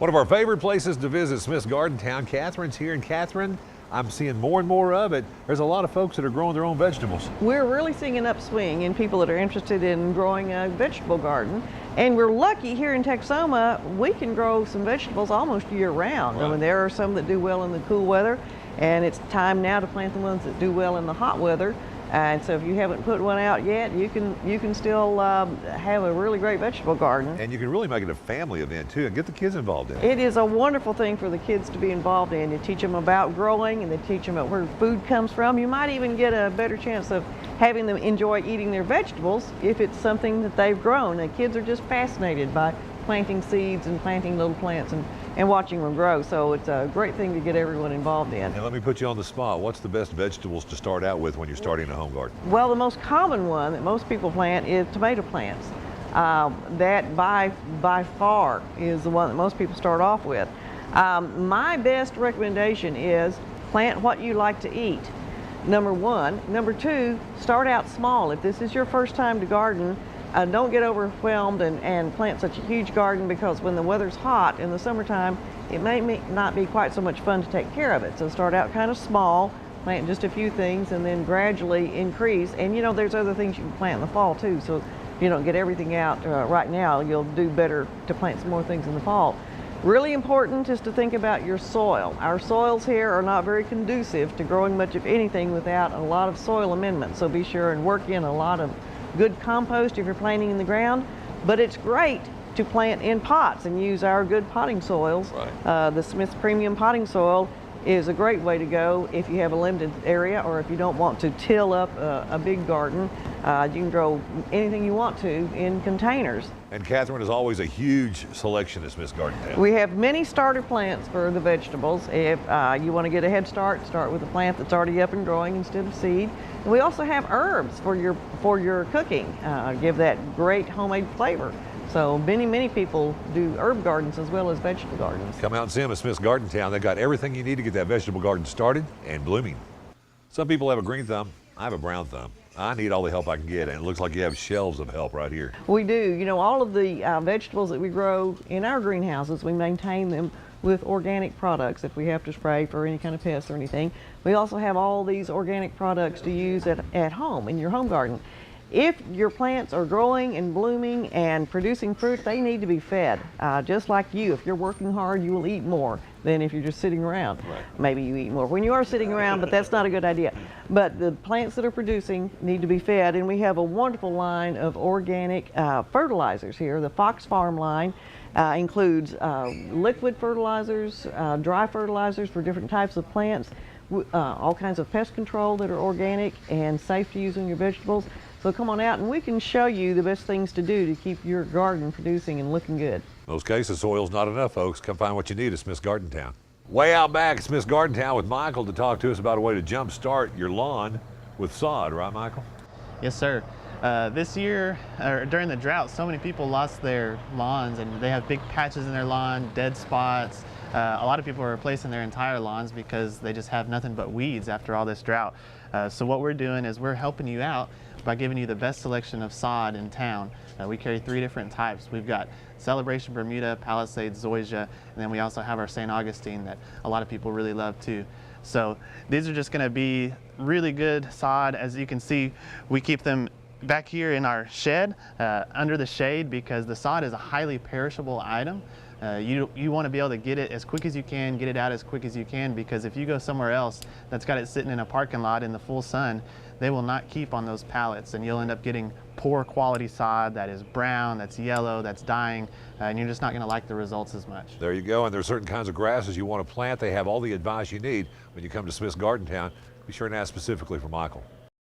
One of our favorite places to visit, Smith's Garden Town. Catherine's here, and Catherine, I'm seeing more and more of it. There's a lot of folks that are growing their own vegetables. We're really seeing an upswing in people that are interested in growing a vegetable garden. And we're lucky here in Texoma, we can grow some vegetables almost year round. Right. I mean, there are some that do well in the cool weather, and it's time now to plant the ones that do well in the hot weather. And so if you haven't put one out yet, you can still have a really great vegetable garden. And you can really make it a family event too, and get the kids involved in it. It is a wonderful thing for the kids to be involved in. You teach them about growing, and they teach them about where food comes from. You might even get a better chance of having them enjoy eating their vegetables if it's something that they've grown. The kids are just fascinated by planting seeds and planting little plants and watching them grow. So it's a great thing to get everyone involved in. And let me put you on the spot. What's the best vegetables to start out with when you're starting a home garden? Well, the most common one that most people plant is tomato plants. That by far is the one that most people start off with. My best recommendation is plant what you like to eat. Number one. Number two, start out small. If this is your first time to garden, don't get overwhelmed and plant such a huge garden, because when the weather's hot in the summertime, it may not be quite so much fun to take care of it. So start out kind of small, plant just a few things, and then gradually increase. And you know, there's other things you can plant in the fall too. So if you don't get everything out right now, you'll do better to plant some more things in the fall. Really important is to think about your soil. Our soils here are not very conducive to growing much of anything without a lot of soil amendment. So be sure and work in a lot of good compost if you're planting in the ground, but it's great to plant in pots and use our good potting soils. Right. The Smith's Premium Potting Soil is a great way to go if you have a limited area, or if you don't want to till up a big garden. You can grow anything you want to in containers. And Catherine, is always a huge selection at Smith's Garden Town. We have many starter plants for the vegetables. If you want to get a head start with a plant that's already up and growing instead of seed. And we also have herbs for your cooking. Give that great homemade flavor. So many people do herb gardens as well as vegetable gardens. Come out and see them at Smith's Garden Town. They've got everything you need to get that vegetable garden started and blooming. Some people have a green thumb. I have a brown thumb. I need all the help I can get, and it looks like you have shelves of help right here. We do. You know, all of the vegetables that we grow in our greenhouses, we maintain them with organic products if we have to spray for any kind of pests or anything. We also have all these organic products to use at home in your home garden. If your plants are growing and blooming and producing fruit, they need to be fed. Just like you, if you're working hard, you will eat more than if you're just sitting around. Right. Maybe you eat more when you are sitting around, but that's not a good idea. But the plants that are producing need to be fed, and we have a wonderful line of organic fertilizers here. The Fox Farm line includes liquid fertilizers, dry fertilizers for different types of plants, all kinds of pest control that are organic and safe to use in your vegetables. So come on out and we can show you the best things to do to keep your garden producing and looking good. In most cases, soil's not enough, folks. Come find what you need at Smith's Garden Town. Way out back at Smith's Garden Town with Michael to talk to us about a way to jumpstart your lawn with sod, right, Michael? Yes, sir. This year, during the drought, so many people lost their lawns, and they have big patches in their lawn, dead spots. A lot of people are replacing their entire lawns because they just have nothing but weeds after all this drought. So what we're doing is we're helping you out by giving you the best selection of sod in town. We carry 3 different types. We've got Celebration Bermuda, Palisade Zoysia, and then we also have our St. Augustine that a lot of people really love too. So these are just going to be really good sod. As you can see, we keep them back here in our shed under the shade because the sod is a highly perishable item. You want to be able to get it as quick as you can, get it out as quick as you can, because if you go somewhere else that's got it sitting in a parking lot in the full sun, they will not keep on those pallets, and you'll end up getting poor quality sod that is brown, that's yellow, that's dying, and you're just not going to like the results as much. There you go, and there's certain kinds of grasses you want to plant. They have all the advice you need when you come to Smith's Garden Town. Be sure and ask specifically for Michael.